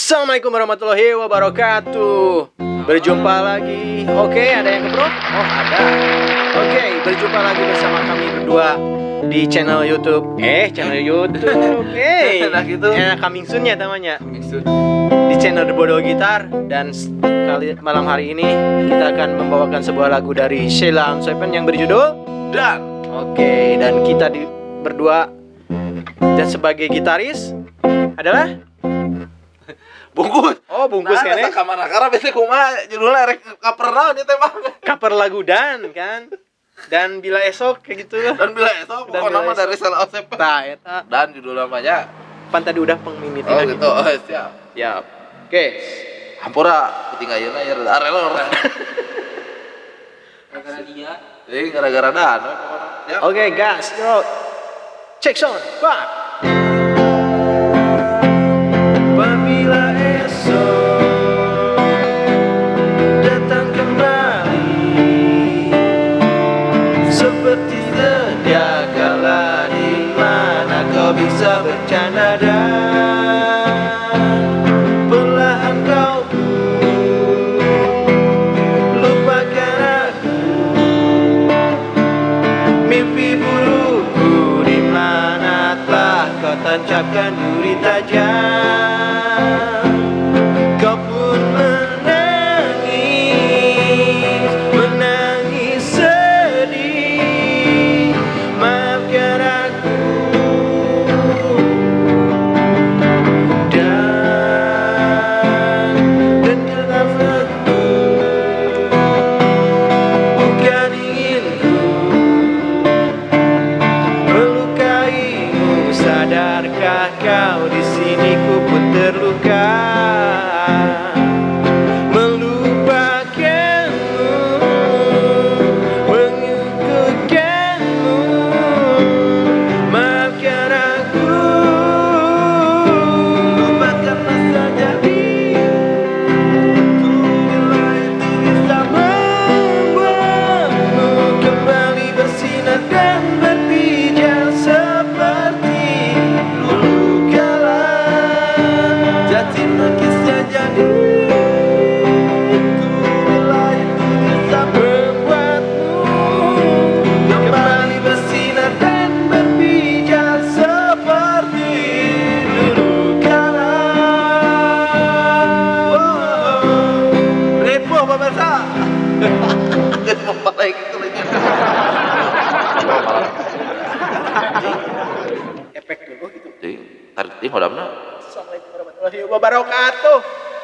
Assalamualaikum warahmatullahi wabarakatuh. Berjumpa lagi. Oke, ada yang keprok? Oh, ada. Oke, berjumpa lagi bersama kami berdua di channel YouTube. Channel YouTube. Enak itu. Coming soon ya namanya. Maksud Di channel The Bodo Gitar. Dan malam hari ini kita akan membawakan sebuah lagu dari Sheila on Seven yang berjudul dan Oke, dan kita berdua dan sebagai gitaris adalah bungkus. Oh, bungkus kan ya? Kamar akara bete kumaha judulnya rek cover naon ieu teh mah. Cover lagu Dan kan. Dan bila esok kayak gitu lah. Dan bila esok Dan pokoknya bila nama esok. dari Sheila on Seven. Tah eta. Dan judul namanya. Pan tadi udah pengmimitin Oh gitu. Oh siap. Siap. Oke. Hampura penting ayeuna ya rada arelor. Gara-gara dia. Gara-gara Dan pokoknya. Siap. Oke, gas. Yo. Check sound. Bye. Apabila esok datang kembali seperti sedia kala, di mana kau bisa bercanda dan perlahan kau lupakan aku. Mimpi burukku di mana telah kau tancapkan duri tajam. Kau pun menangis sedih. Maafkan aku dan kenapa bukan inginku melukaimu. Sadarkah kau di sini ku pun terluka, melupakanmu, menyukukanmu. Maafkan aku, lupakan masa jadi. Ku bila itu bisa membuatmu kembali bersinar dan berpijar seperti dulu kala. Jati nakisnya jadi. Ku bila itu bisa membuatmu kembali bersinar dan berpijar seperti dulu kala. Repo pemirsa. Jadi membalai gitu lagi. Efek dulu gitu. Jadi tarik tim hodamna. Assalamualaikum warahmatullahi wabarakatuh.